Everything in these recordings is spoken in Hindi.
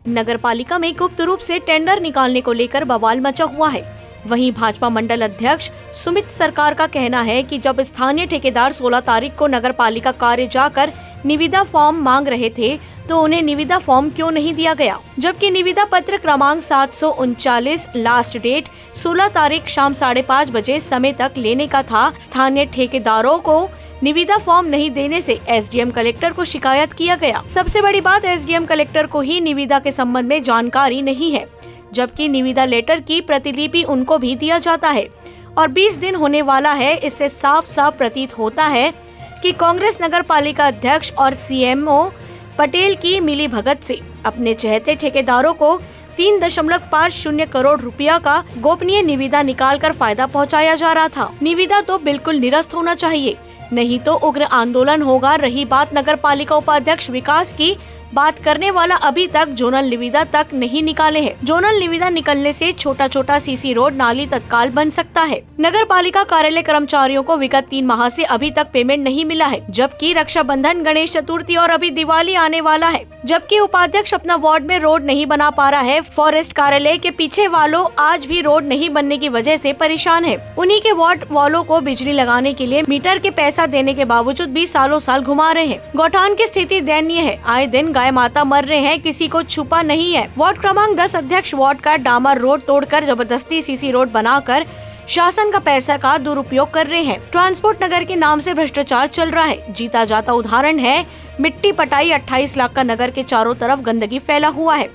नगरपालिका में गुप्त रूप से टेंडर निकालने को लेकर बवाल मचा हुआ है। वहीं भाजपा मंडल अध्यक्ष सुमित सरकार का कहना है कि जब स्थानीय ठेकेदार 16 तारीख को नगरपालिका कार्य जाकर निविदा फॉर्म मांग रहे थे तो उन्हें निविदा फॉर्म क्यों नहीं दिया गया, जबकि निविदा पत्र क्रमांक 739 लास्ट डेट 16 तारीख शाम 5:30 बजे समय तक लेने का था। स्थानीय ठेकेदारों को निविदा फॉर्म नहीं देने से एसडीएम कलेक्टर को शिकायत किया गया। सबसे बड़ी बात, एसडीएम कलेक्टर को ही निविदा के संबंध में जानकारी नहीं है, जबकि निविदा लेटर की प्रतिलिपि उनको भी दिया जाता है और 20 दिन होने वाला है। इससे साफ साफ प्रतीत होता है कि कांग्रेस नगर पालिका अध्यक्ष और सीएमओ पटेल की मिली भगत से अपने चहेते ठेकेदारों को 3.50 करोड़ रुपया का गोपनीय निविदा निकालकर फायदा पहुंचाया जा रहा था। निविदा तो बिल्कुल निरस्त होना चाहिए, नहीं तो उग्र आंदोलन होगा। रही बात नगर पालिका उपाध्यक्ष विकास की, बात करने वाला अभी तक जोनल निविदा तक नहीं निकाले हैं। जोनल निविदा निकलने से छोटा छोटा सीसी रोड नाली तत्काल बन सकता है। नगर पालिका कार्यालय कर्मचारियों को विगत 3 माह से अभी तक पेमेंट नहीं मिला है, जबकि रक्षाबंधन, गणेश चतुर्थी और अभी दिवाली आने वाला है। जबकि उपाध्यक्ष अपना वार्ड में रोड नहीं बना पा रहा है। फॉरेस्ट कार्यालय के पीछे वालों आज भी रोड नहीं बनने की वजह से परेशान है। उन्हीं के वार्ड वालों को बिजली लगाने के लिए मीटर के पैसा देने के बावजूद भी सालों साल घुमा रहे हैं। गौठान की स्थिति दयनीय है। आए दिन गाय माता मर रहे हैं, किसी को छुपा नहीं है। वार्ड क्रमांक 10 अध्यक्ष वार्ड का डामर रोड तोड़कर जबरदस्ती सीसी रोड बनाकर शासन का पैसा का दुरुपयोग कर रहे हैं। ट्रांसपोर्ट नगर के नाम से भ्रष्टाचार चल रहा है। जीता जाता उदाहरण है मिट्टी पटाई। 28 लाख का नगर के चारों तरफ गंदगी फैला हुआ है।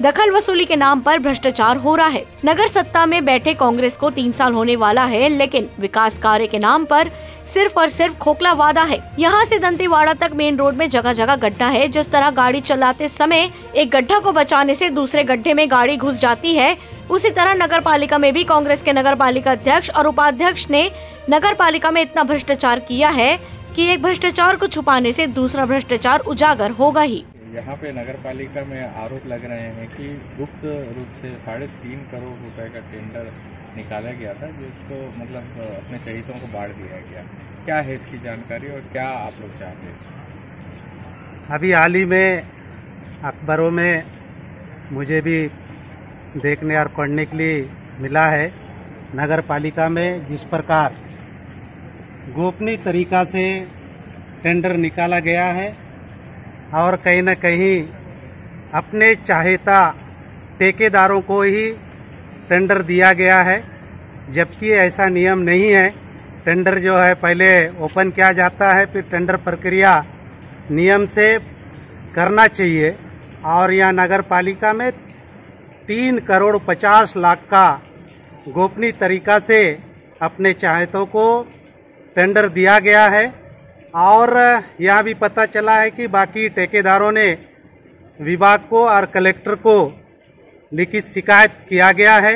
दखल वसूली के नाम पर भ्रष्टाचार हो रहा है। नगर सत्ता में बैठे कांग्रेस को 3 साल होने वाला है, लेकिन विकास कार्य के नाम पर सिर्फ और सिर्फ खोखला वादा है। यहाँ से दंतेवाड़ा तक मेन रोड में जगह जगह गड्ढा है। जिस तरह गाड़ी चलाते समय एक गड्ढा को बचाने से दूसरे गड्ढे में गाड़ी घुस जाती है, उसी तरह नगर पालिका में भी कांग्रेस के नगर पालिका अध्यक्ष और उपाध्यक्ष ने नगर पालिका में इतना भ्रष्टाचार किया है कि एक भ्रष्टाचार को छुपाने से दूसरा भ्रष्टाचार उजागर होगा ही। यहाँ पे नगर पालिका में आरोप लग रहे हैं कि गुप्त रूप से 3.5 करोड़ रुपए का टेंडर निकाला गया था, जिसको मतलब अपने चहेतों को बांट दिया गया। क्या है इसकी जानकारी और क्या आप लोग चाहते हैं? अभी हाल ही में अखबारों में मुझे भी देखने और पढ़ने के लिए मिला है, नगर पालिका में जिस प्रकार गोपनीय तरीका से टेंडर निकाला गया है और कहीं न कहीं अपने चाहेता ठेकेदारों को ही टेंडर दिया गया है, जबकि ऐसा नियम नहीं है। टेंडर जो है पहले ओपन किया जाता है, फिर टेंडर प्रक्रिया नियम से करना चाहिए। और यहाँ नगर पालिका में 3 करोड़ 50 लाख का गोपनीय तरीका से अपने चाहेतों को टेंडर दिया गया है। और यह भी पता चला है कि बाकी ठेकेदारों ने विभाग को और कलेक्टर को लिखित शिकायत किया गया है।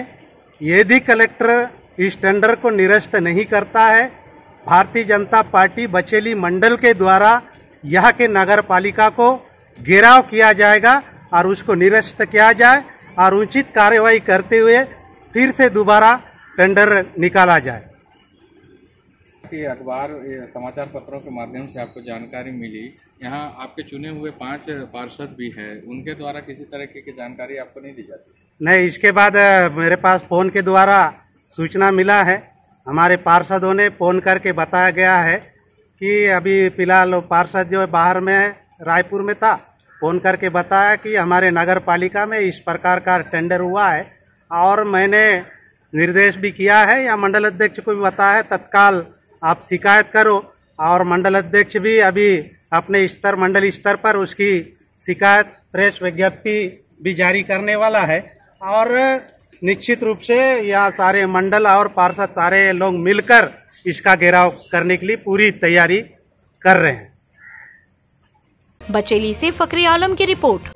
यदि कलेक्टर इस टेंडर को निरस्त नहीं करता है, भारतीय जनता पार्टी बचेली मंडल के द्वारा यह के नगर पालिका को घेराव किया जाएगा और उसको निरस्त किया जाए और उचित कार्रवाई करते हुए फिर से दोबारा टेंडर निकाला जाए। कि अखबार समाचार पत्रों के माध्यम से आपको जानकारी मिली, यहाँ आपके चुने हुए 5 पार्षद भी हैं, उनके द्वारा किसी तरह की जानकारी आपको नहीं दी जाती? नहीं, इसके बाद मेरे पास फोन के द्वारा सूचना मिला है। हमारे पार्षदों ने फोन करके बताया गया है कि अभी फिलहाल पार्षद जो बाहर में है, रायपुर में था, फोन करके बताया कि हमारे नगर पालिका में इस प्रकार का टेंडर हुआ है। और मैंने निर्देश भी किया है या मंडल अध्यक्ष को भी बताया है, तत्काल आप शिकायत करो। और मंडल अध्यक्ष भी अभी अपने मंडल स्तर पर उसकी शिकायत प्रेस विज्ञप्ति भी जारी करने वाला है। और निश्चित रूप से यहाँ सारे मंडल और पार्षद सारे लोग मिलकर इसका घेराव करने के लिए पूरी तैयारी कर रहे हैं। बचेली से फखरी आलम की रिपोर्ट।